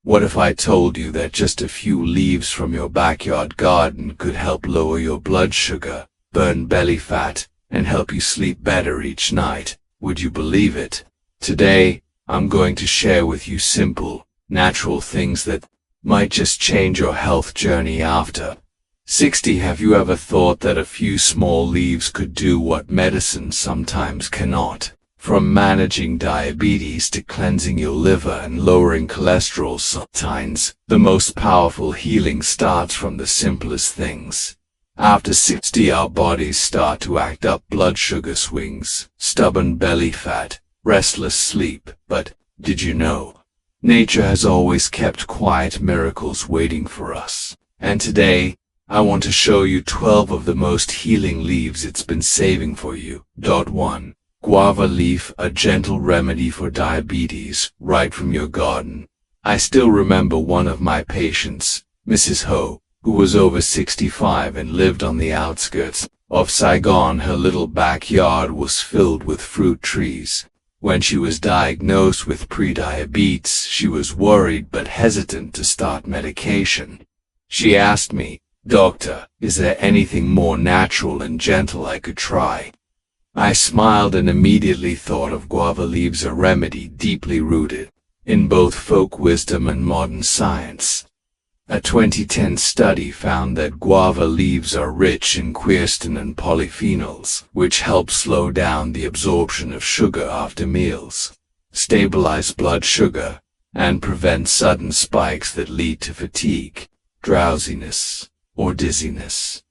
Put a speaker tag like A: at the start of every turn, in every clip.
A: What if I told you that just a few leaves from your backyard garden could help lower your blood sugar, burn belly fat, and help you sleep better each night? Would you believe it? Today, I'm going to share with you simple, natural things that might just change your health journey after 60. Have you ever thought that a few small leaves could do what medicine sometimes cannot? From managing diabetes to cleansing your liver and lowering cholesterol, sometimes the most powerful healing starts from the simplest things. After 60, our bodies start to act up: blood sugar swings, stubborn belly fat, restless sleep. But did you know? Nature has always kept quiet miracles waiting for us. And today, I want to show you 12 of the most healing leaves it's been saving for you. 1. Guava leaf, a gentle remedy for diabetes, right from your garden. I still remember one of my patients, Mrs. Ho, who was over 65 and lived on the outskirts of Saigon. Her little backyard was filled with fruit trees. When she was diagnosed with prediabetes, she was worried but hesitant to start medication. She asked me, "Doctor, is there anything more natural and gentle I could try?" I smiled and immediately thought of guava leaves, a remedy deeply rooted in both folk wisdom and modern science. A 2010 study found that guava leaves are rich in quercetin and polyphenols, which help slow down the absorption of sugar after meals, stabilize blood sugar, and prevent sudden spikes that lead to fatigue, drowsiness, or dizziness.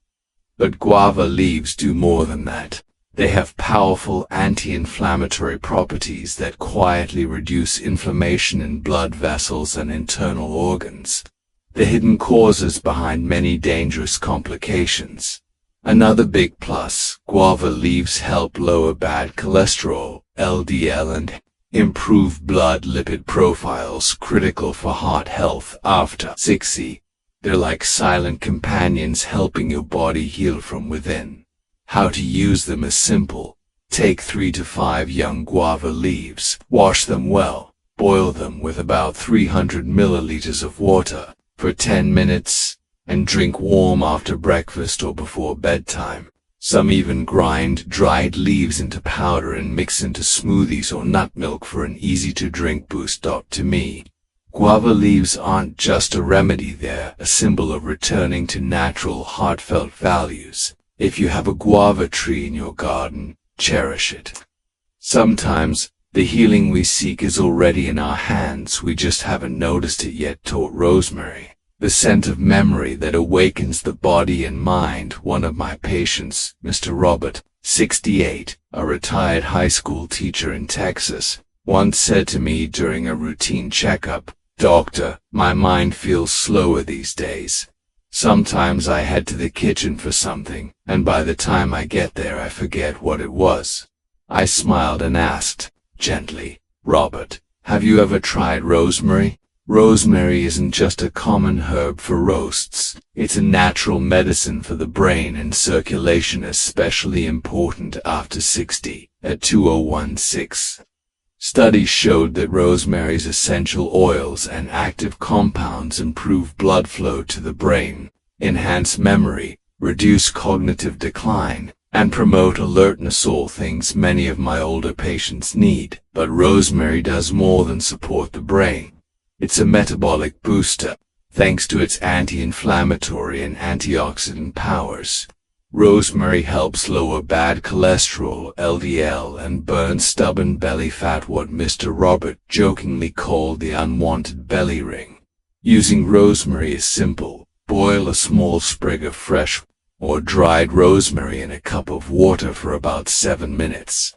A: But guava leaves do more than that. They have powerful anti-inflammatory properties that quietly reduce inflammation in blood vessels and internal organs, the hidden causes behind many dangerous complications. Another big plus: guava leaves help lower bad cholesterol, LDL, and improve blood lipid profiles, critical for heart health after 60. They're like silent companions helping your body heal from within. How to use them is simple. Take 3 to 5 young guava leaves, wash them well, boil them with about 300 milliliters of water for 10 minutes, and drink warm after breakfast or before bedtime. Some even grind dried leaves into powder and mix into smoothies or nut milk for an easy-to-drink boost. To me, guava leaves aren't just a remedy, they're a symbol of returning to natural, heartfelt values. If you have a guava tree in your garden, cherish it. Sometimes, the healing we seek is already in our hands, we just haven't noticed it yet. Rosemary, the scent of memory that awakens the body and mind. One of my patients, Mr. Robert, 68, a retired high school teacher in Texas, once said to me during a routine checkup, "Doctor, my mind feels slower these days. Sometimes I head to the kitchen for something, and by the time I get there I forget what it was." I smiled and asked, gently, "Robert, have you ever tried rosemary?" Rosemary isn't just a common herb for roasts. It's a natural medicine for the brain and circulation, especially important after 60. At 2016, studies showed that rosemary's essential oils and active compounds improve blood flow to the brain, enhance memory, reduce cognitive decline, and promote alertness, all things many of my older patients need. But rosemary does more than support the brain. It's a metabolic booster, thanks to its anti-inflammatory and antioxidant powers. Rosemary helps lower bad cholesterol, LDL, and burn stubborn belly fat, what Mr. Robert jokingly called the unwanted belly ring. Using rosemary is simple. Boil a small sprig of fresh or dried rosemary in a cup of water for about 7 minutes.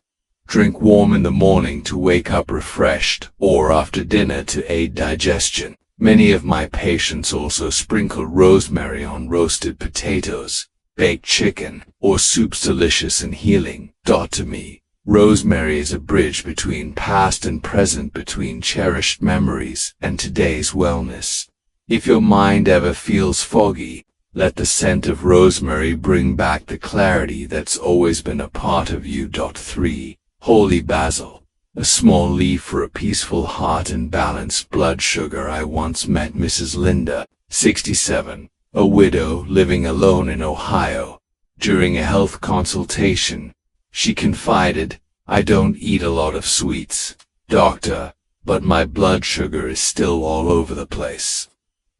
A: Drink warm in the morning to wake up refreshed, or after dinner to aid digestion. Many of my patients also sprinkle rosemary on roasted potatoes, baked chicken, or soups. Delicious and healing. To me, rosemary is a bridge between past and present, between cherished memories and today's wellness. If your mind ever feels foggy, let the scent of rosemary bring back the clarity that's always been a part of you. 3. Holy basil, A small leaf for a peaceful heart and balanced blood sugar. I once met Mrs. Linda, 67, a widow living alone in Ohio. During a health consultation, she confided, "I don't eat a lot of sweets, doctor, but my blood sugar is still all over the place.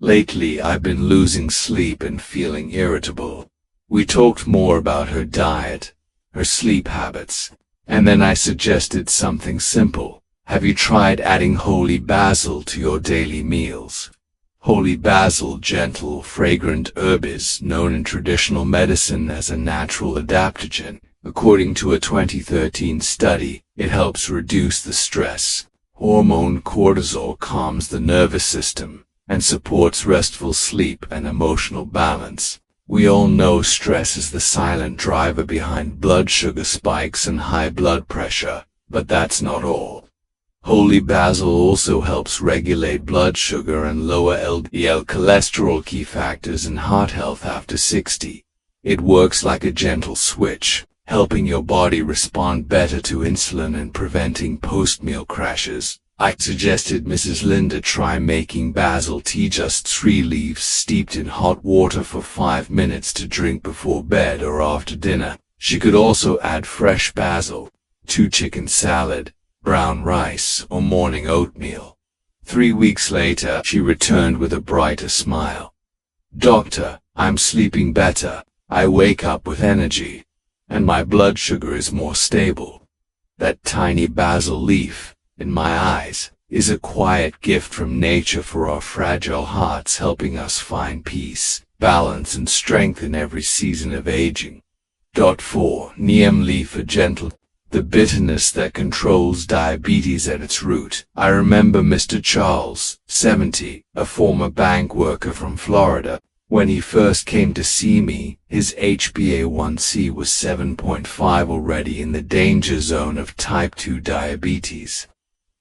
A: Lately I've been losing sleep and feeling irritable." We talked more about her diet, her sleep habits, and then I suggested something simple. Have you tried adding holy basil to your daily meals? Holy basil, gentle, fragrant herb, is known in traditional medicine as a natural adaptogen. According to a 2013 study, it helps reduce the stress hormone cortisol, calms the nervous system, and supports restful sleep and emotional balance. We all know stress is the silent driver behind blood sugar spikes and high blood pressure, but that's not all. Holy basil also helps regulate blood sugar and lower LDL cholesterol, key factors in heart health after 60. It works like a gentle switch, helping your body respond better to insulin and preventing post-meal crashes. I suggested Mrs. Linda try making basil tea, just 3 leaves steeped in hot water for 5 minutes to drink before bed or after dinner. She could also add fresh basil to chicken salad, brown rice, or morning oatmeal. 3 weeks later, she returned with a brighter smile. "Doctor, I'm sleeping better, I wake up with energy, and my blood sugar is more stable." That tiny basil leaf, in my eyes, is a quiet gift from nature for our fragile hearts, helping us find peace, balance, and strength in every season of aging. 4. Neem leaf, a gentle, the bitterness that controls diabetes at its root. I remember Mr. Charles, 70, a former bank worker from Florida. When he first came to see me, his HbA1c was 7.5, already in the danger zone of type 2 diabetes.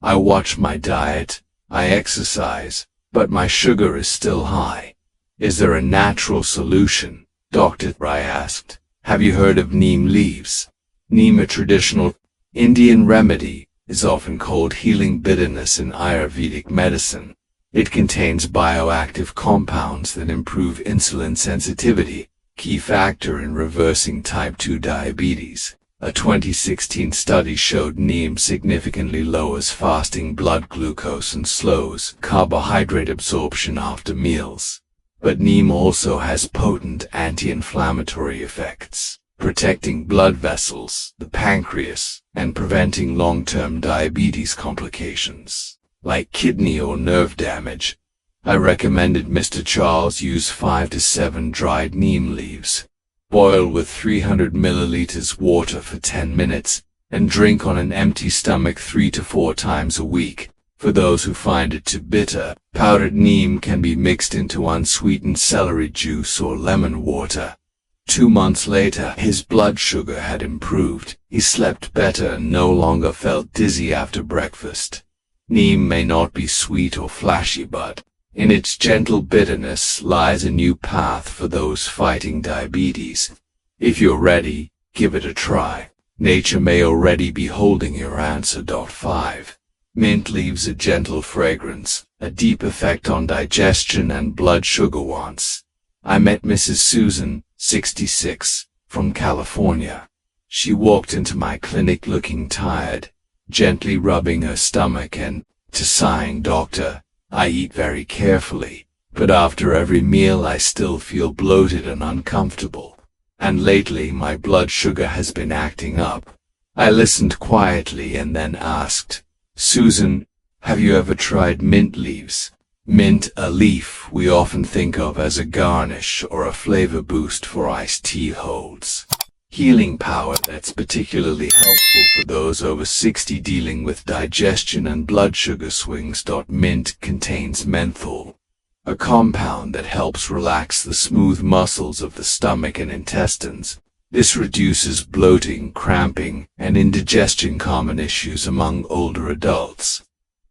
A: I watch my diet, I exercise, but my sugar is still high. "Is there a natural solution, doctor?" I asked. "Have you heard of neem leaves?" Neem, a traditional Indian remedy, is often called healing bitterness in Ayurvedic medicine. It contains bioactive compounds that improve insulin sensitivity, key factor in reversing type 2 diabetes. A 2016 study showed neem significantly lowers fasting blood glucose and slows carbohydrate absorption after meals. But neem also has potent anti-inflammatory effects, protecting blood vessels, the pancreas, and preventing long-term diabetes complications, like kidney or nerve damage. I recommended Mr. Charles use 5 to 7 dried neem leaves. Boil with 300 milliliters water for 10 minutes, and drink on an empty stomach 3 to 4 times a week. For those who find it too bitter, powdered neem can be mixed into unsweetened celery juice or lemon water. 2 months later, his blood sugar had improved. He slept better and no longer felt dizzy after breakfast. Neem may not be sweet or flashy, but in its gentle bitterness lies a new path for those fighting diabetes. If you're ready, give it a try. Nature may already be holding your answer. 5. Mint leaves, a gentle fragrance, a deep effect on digestion and blood sugar wants. I met Mrs. Susan, 66, from California. She walked into my clinic looking tired, gently rubbing her stomach and sighing, "Doctor, I eat very carefully, but after every meal I still feel bloated and uncomfortable. And lately my blood sugar has been acting up." I listened quietly and then asked, "Susan, have you ever tried mint leaves?" Mint, a leaf we often think of as a garnish or a flavor boost for iced tea, holds healing power that's particularly helpful for those over 60 dealing with digestion and blood sugar swings. Mint contains menthol, a compound that helps relax the smooth muscles of the stomach and intestines. This reduces bloating, cramping, and indigestion, common issues among older adults.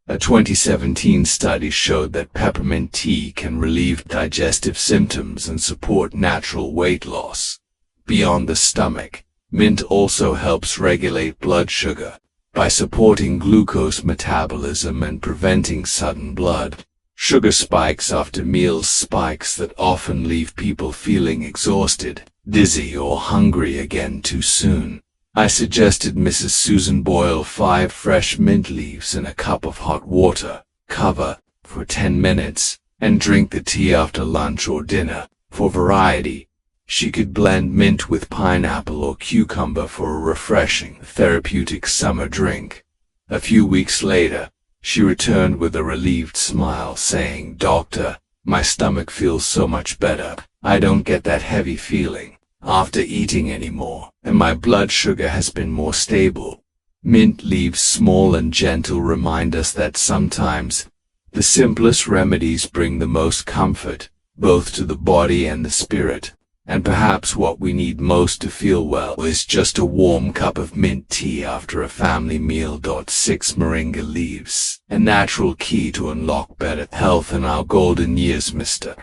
A: A 2017 study showed that peppermint tea can relieve digestive symptoms and support natural weight loss. Beyond the stomach, mint also helps regulate blood sugar, by supporting glucose metabolism and preventing sudden blood sugar spikes after meals, spikes that often leave people feeling exhausted, dizzy, or hungry again too soon. I suggested Mrs. Susan boil 5 fresh mint leaves in a cup of hot water, cover for 10 minutes, and drink the tea after lunch or dinner. For variety, she could blend mint with pineapple or cucumber for a refreshing, therapeutic summer drink. A few weeks later, she returned with a relieved smile, saying, "Doctor, my stomach feels so much better. I don't get that heavy feeling after eating anymore, and my blood sugar has been more stable." Mint leaves, small and gentle, remind us that sometimes the simplest remedies bring the most comfort, both to the body and the spirit. And perhaps what we need most to feel well is just a warm cup of mint tea after a family meal. 6 Moringa leaves, a natural key to unlock better health in our golden years. Mr.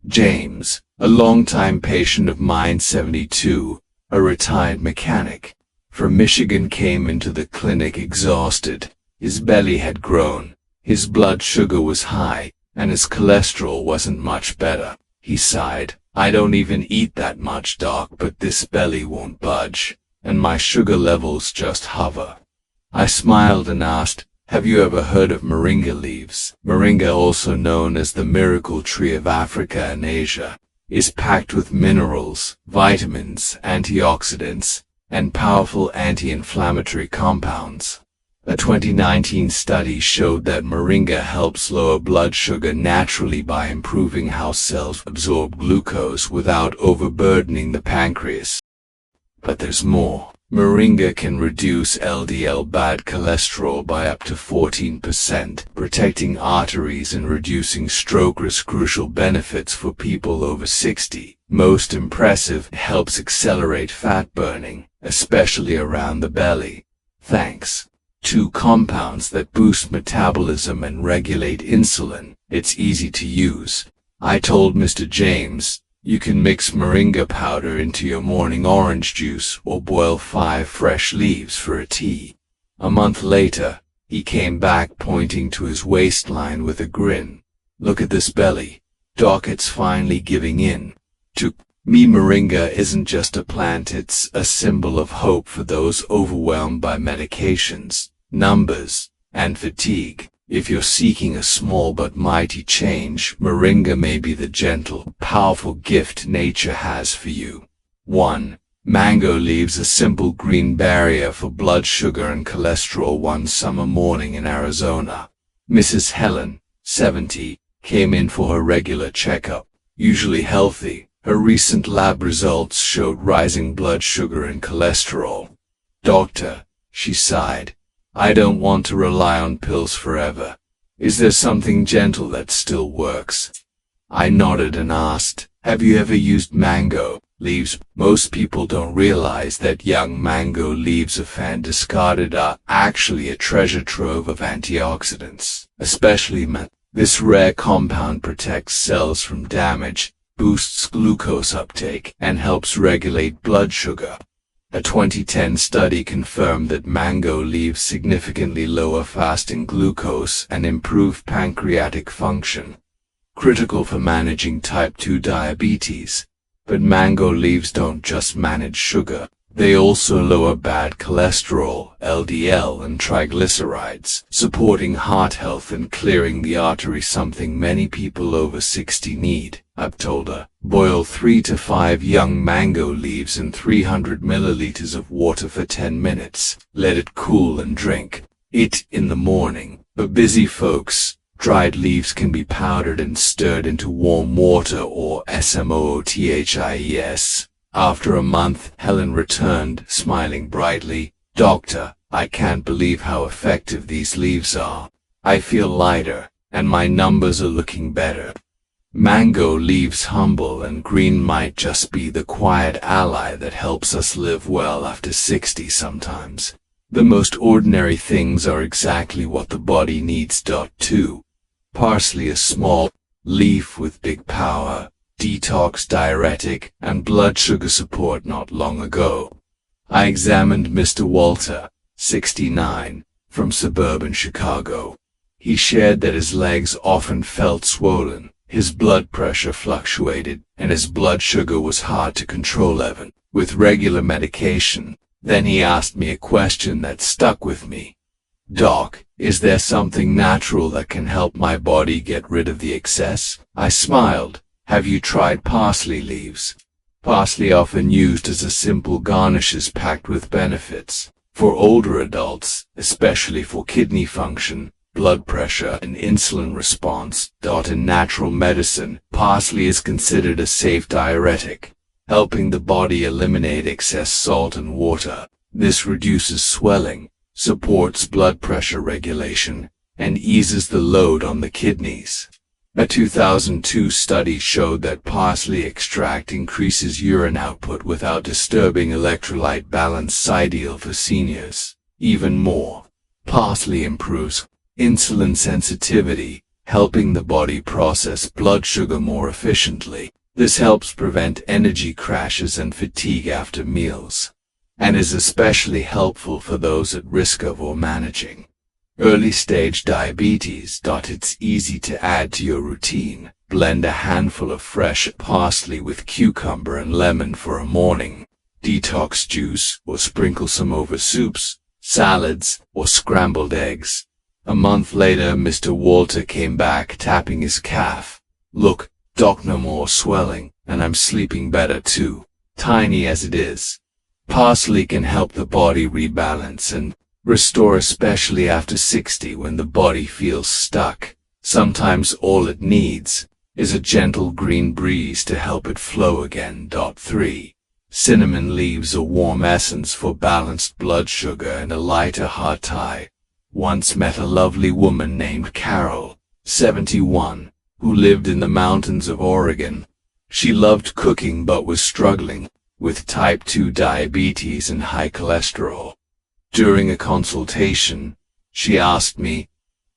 A: James, a longtime patient of mine, 72, a retired mechanic from Michigan, came into the clinic exhausted. His belly had grown, his blood sugar was high, and his cholesterol wasn't much better. He sighed, "I don't even eat that much, doc, but this belly won't budge, and my sugar levels just hover." I smiled and asked, "Have you ever heard of moringa leaves?" Moringa, also known as the miracle tree of Africa and Asia, is packed with minerals, vitamins, antioxidants, and powerful anti-inflammatory compounds. A 2019 study showed that moringa helps lower blood sugar naturally by improving how cells absorb glucose without overburdening the pancreas. But there's more. Moringa can reduce LDL, bad cholesterol, by up to 14%, protecting arteries and reducing stroke risk, crucial benefits for people over 60. Most impressive, it helps accelerate fat burning, especially around the belly. Thanks to compounds that boost metabolism and regulate insulin, it's easy to use. I told Mr. James, "You can mix moringa powder into your morning orange juice or boil 5 fresh leaves for a tea." A month later, he came back pointing to his waistline with a grin. "Look at this belly, doc, it's finally giving in." To me, moringa isn't just a plant, it's a symbol of hope for those overwhelmed by medications, numbers, and fatigue. If you're seeking a small but mighty change, moringa may be the gentle, powerful gift nature has for you. 1. Mango leaves, a simple green barrier for blood sugar and cholesterol. One summer morning in Arizona, Mrs. Helen, 70, came in for her regular checkup. Usually healthy, her recent lab results showed rising blood sugar and cholesterol. "Doctor," she sighed, "I don't want to rely on pills forever. Is there something gentle that still works?" I nodded and asked, "Have you ever used mango leaves?" Most people don't realize that young mango leaves, often discarded, are actually a treasure trove of antioxidants, especially mint. This rare compound protects cells from damage, boosts glucose uptake, and helps regulate blood sugar. A 2010 study confirmed that mango leaves significantly lower fasting glucose and improve pancreatic function, critical for managing type 2 diabetes. But mango leaves don't just manage sugar, they also lower bad cholesterol, LDL, and triglycerides, supporting heart health and clearing the artery, something many people over 60 need. I've told her, boil 3 to 5 young mango leaves in 300 milliliters of water for 10 minutes. Let it cool and drink it in the morning. For busy folks, dried leaves can be powdered and stirred into warm water or smooths. After a month, Helen returned, smiling brightly. "Doctor, I can't believe how effective these leaves are. I feel lighter, and my numbers are looking better." Mango leaves, humble and green, might just be the quiet ally that helps us live well after 60 sometimes. The most ordinary things are exactly what the body needs. 2. Parsley, a small leaf with big power, detox, diuretic, and blood sugar support. Not long ago, I examined Mr. Walter, 69, from suburban Chicago. He shared that his legs often felt swollen, his blood pressure fluctuated, and his blood sugar was hard to control even with regular medication. Then he asked me a question that stuck with me. "Doc, is there something natural that can help my body get rid of the excess?" I smiled. "Have you tried parsley leaves?" Parsley, often used as a simple garnish, is packed with benefits. For older adults, especially for kidney function, blood pressure, and insulin response. In natural medicine, parsley is considered a safe diuretic, helping the body eliminate excess salt and water. This reduces swelling, supports blood pressure regulation, and eases the load on the kidneys. A 2002 study showed that parsley extract increases urine output without disturbing electrolyte balance, ideal for seniors. Even more, parsley improves insulin sensitivity, helping the body process blood sugar more efficiently. This helps prevent energy crashes and fatigue after meals, and is especially helpful for those at risk of or managing early-stage diabetes. It's easy to add to your routine. Blend a handful of fresh parsley with cucumber and lemon for a morning detox juice, or sprinkle some over soups, salads, or scrambled eggs. A month later, Mr. Walter came back tapping his calf. "Look, Doc, no more swelling, and I'm sleeping better too." Tiny as it is, parsley can help the body rebalance and restore, especially after 60 when the body feels stuck. Sometimes all it needs is a gentle green breeze to help it flow again. 3. Cinnamon leaves, a warm essence for balanced blood sugar and a lighter heart. I once met a lovely woman named Carol, 71, who lived in the mountains of Oregon. She loved cooking but was struggling with type 2 diabetes and high cholesterol. During a consultation, she asked me,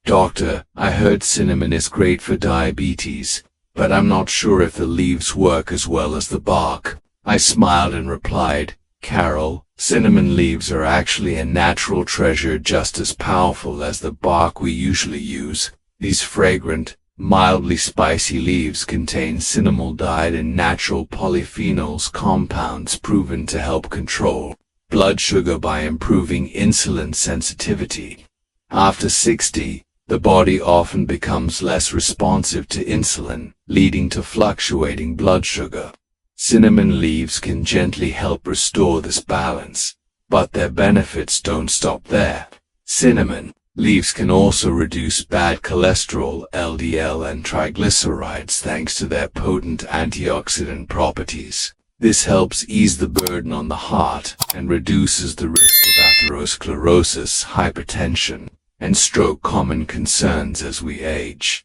A: "Doctor, I heard cinnamon is great for diabetes, but I'm not sure if the leaves work as well as the bark." I smiled and replied, "Carol, cinnamon leaves are actually a natural treasure, just as powerful as the bark we usually use. These fragrant, mildly spicy leaves contain cinnamaldehyd and natural polyphenols, compounds proven to help control blood sugar by improving insulin sensitivity. After 60, the body often becomes less responsive to insulin, leading to fluctuating blood sugar. Cinnamon leaves can gently help restore this balance, but their benefits don't stop there. Cinnamon leaves can also reduce bad cholesterol, LDL, and triglycerides thanks to their potent antioxidant properties. This helps ease the burden on the heart and reduces the risk of atherosclerosis, hypertension, and stroke, common concerns as we age.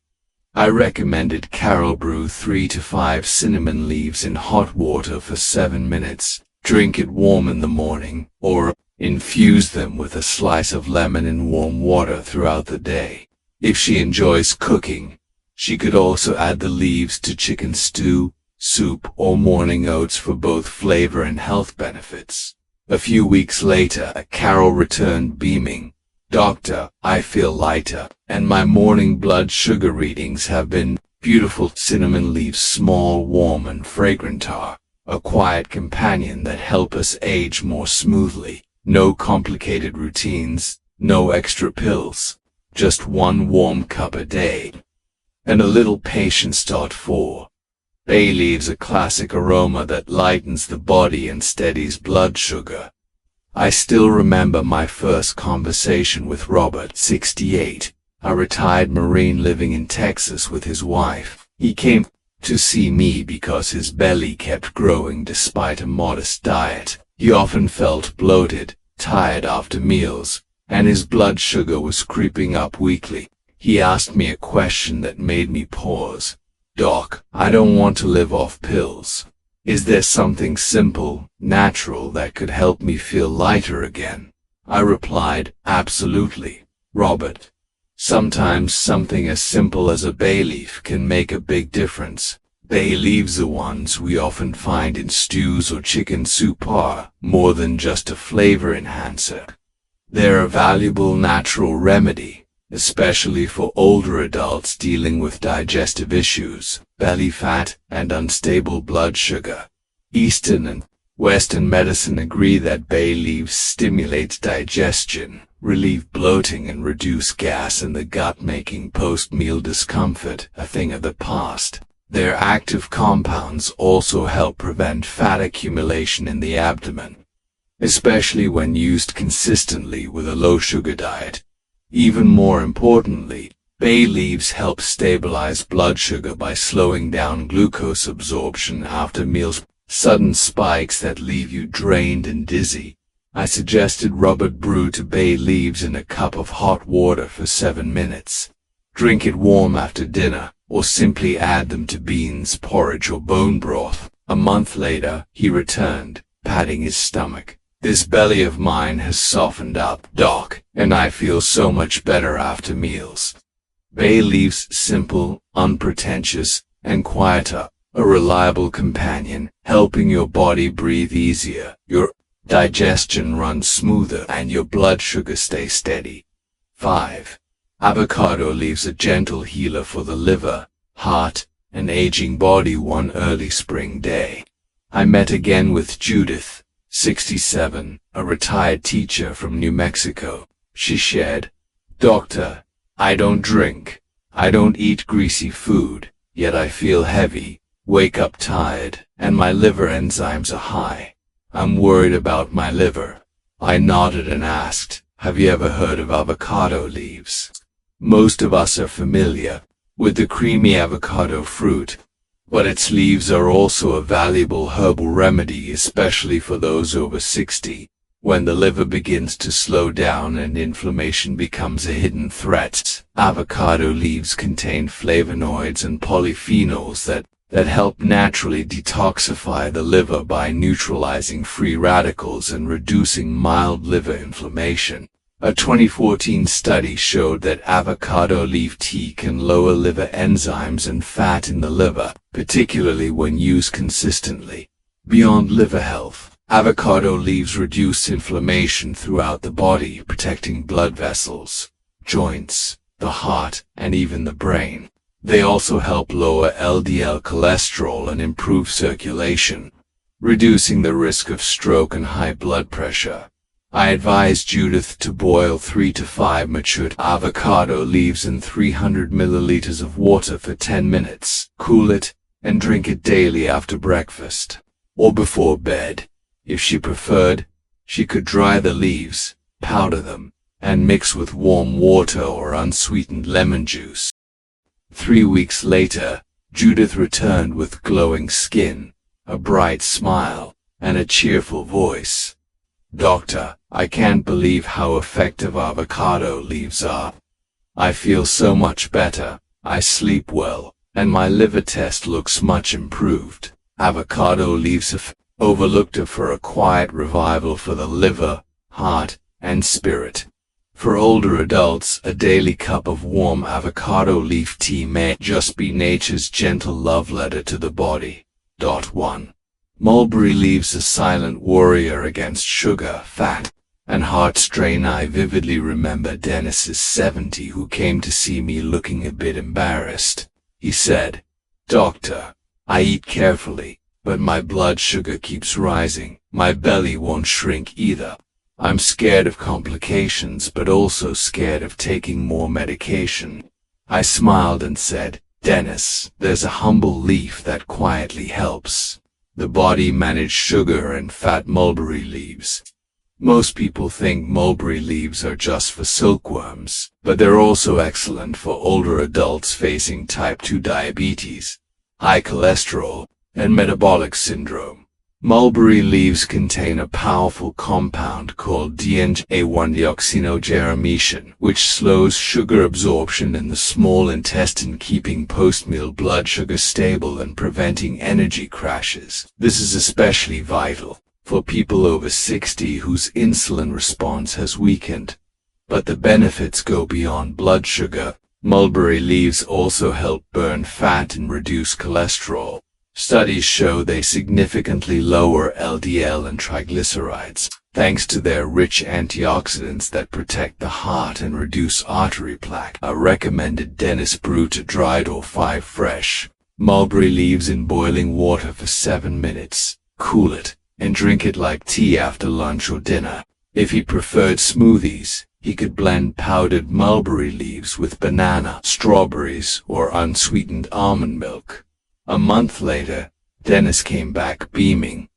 A: I recommended Carol brew 3 to 5 cinnamon leaves in hot water for 7 minutes, drink it warm in the morning, or infuse them with a slice of lemon in warm water throughout the day. If she enjoys cooking, she could also add the leaves to chicken stew, soup, or morning oats for both flavor and health benefits. A few weeks later, Carol returned beaming, "Doctor, I feel lighter, and my morning blood sugar readings have been beautiful." Cinnamon leaves, small, warm, and fragrant, are a quiet companion that help us age more smoothly. No complicated routines, no extra pills, just one warm cup a day, and a little patience. 4. Bay leaves, a classic aroma that lightens the body and steadies blood sugar. I still remember my first conversation with Robert, 68, a retired Marine living in Texas with his wife. He came to see me because his belly kept growing despite a modest diet. He often felt bloated, tired after meals, and his blood sugar was creeping up weekly. He asked me a question that made me pause. "Doc, I don't want to live off pills. Is there something simple, natural that could help me feel lighter again?" I replied, "Absolutely, Robert. Sometimes something as simple as a bay leaf can make a big difference." Bay leaves, the ones we often find in stews or chicken soup, are more than just a flavor enhancer. They're a valuable natural remedy, especially for older adults dealing with digestive issues, belly fat, and unstable blood sugar. Eastern and Western medicine agree that bay leaves stimulate digestion, relieve bloating, and reduce gas in the gut, making post-meal discomfort a thing of the past. Their active compounds also help prevent fat accumulation in the abdomen, especially when used consistently with a low-sugar diet. Even more importantly, bay leaves help stabilize blood sugar by slowing down glucose absorption after meals. Sudden spikes that leave you drained and dizzy. I suggested rub it brew to bay leaves in a cup of hot water for 7 minutes. Drink it warm after dinner, or simply add them to beans, porridge, or bone broth. A month later, he returned, patting his stomach. This belly of mine has softened up, Doc, and I feel so much better after meals. Bay leaves, simple, unpretentious, and quieter. A reliable companion, helping your body breathe easier, your digestion run smoother, and your blood sugar stay steady. 5. Avocado leaves, a gentle healer for the liver, heart, and aging body. One early spring day, I met again with Judith, 67, a retired teacher from New Mexico. She shared, "Doctor, I don't drink, I don't eat greasy food, yet I feel heavy, wake up tired, and my liver enzymes are high. I'm worried about my liver." I nodded and asked, "Have you ever heard of avocado leaves?" Most of us are familiar with the creamy avocado fruit, but its leaves are also a valuable herbal remedy, especially for those over 60, when the liver begins to slow down and inflammation becomes a hidden threat. Avocado leaves contain flavonoids and polyphenols that help naturally detoxify the liver by neutralizing free radicals and reducing mild liver inflammation. A 2014 study showed that avocado leaf tea can lower liver enzymes and fat in the liver, particularly when used consistently. Beyond liver health, avocado leaves reduce inflammation throughout the body, protecting blood vessels, joints, the heart, and even the brain. They also help lower LDL cholesterol and improve circulation, reducing the risk of stroke and high blood pressure. I advised Judith to boil 3 to 5 matured avocado leaves in 300 milliliters of water for 10 minutes, cool it, and drink it daily after breakfast, or before bed. If she preferred, she could dry the leaves, powder them, and mix with warm water or unsweetened lemon juice. 3 weeks later, Judith returned with glowing skin, a bright smile, and a cheerful voice. "Doctor, I can't believe how effective avocado leaves are. I feel so much better, I sleep well, and my liver test looks much improved." Avocado leaves have overlooked for a quiet revival for the liver, heart, and spirit. For older adults, a daily cup of warm avocado leaf tea may just be nature's gentle love letter to the body. 1. Mulberry leaves, a silent warrior against sugar, fat, and heart strain. I vividly remember Dennis's 70 who came to see me looking a bit embarrassed. He said, "Doctor, I eat carefully, but my blood sugar keeps rising. My belly won't shrink either. I'm scared of complications, but also scared of taking more medication." I smiled and said, "Dennis, there's a humble leaf that quietly helps the body manage sugar and fat: mulberry leaves." Most people think mulberry leaves are just for silkworms, but they're also excellent for older adults facing type 2 diabetes, high cholesterol, and metabolic syndrome. Mulberry leaves contain a powerful compound called DNGA1-deoxynitrogeramicin, which slows sugar absorption in the small intestine, keeping post-meal blood sugar stable and preventing energy crashes. This is especially vital for people over 60 whose insulin response has weakened. But the benefits go beyond blood sugar. Mulberry leaves also help burn fat and reduce cholesterol. Studies show they significantly lower LDL and triglycerides. thanks to their rich antioxidants that protect the heart and reduce artery plaque. A recommended Dennis brew to dried or 5 fresh mulberry leaves in boiling water for 7 minutes. Cool it, and drink it like tea after lunch or dinner. If he preferred smoothies, he could blend powdered mulberry leaves with banana, strawberries, or unsweetened almond milk. A month later, Dennis came back beaming.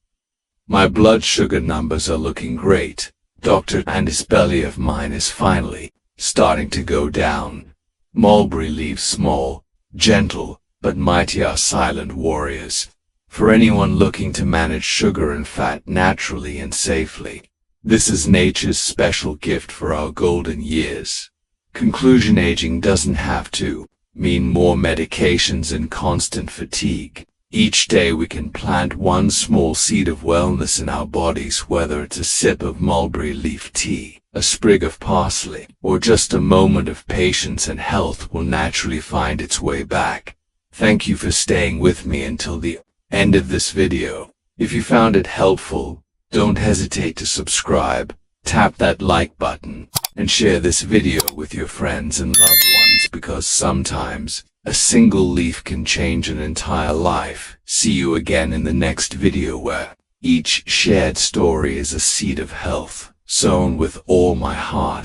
A: My blood sugar numbers are looking great, doctor, and this belly of mine is finally starting to go down. Mulberry leaves, small, gentle, but mighty, are silent warriors for anyone looking to manage sugar and fat naturally and safely. This is nature's special gift for our golden years. Conclusion: aging doesn't have to mean more medications and constant fatigue. Each day we can plant one small seed of wellness in our bodies, whether it's a sip of mulberry leaf tea, a sprig of parsley, or just a moment of patience, and health will naturally find its way back. Thank you for staying with me until the end of this video. If you found it helpful, don't hesitate to subscribe, tap that like button, and share this video with your friends and loved ones, because sometimes a single leaf can change an entire life. See you again in the next video, where each shared story is a seed of health, sown with all my heart.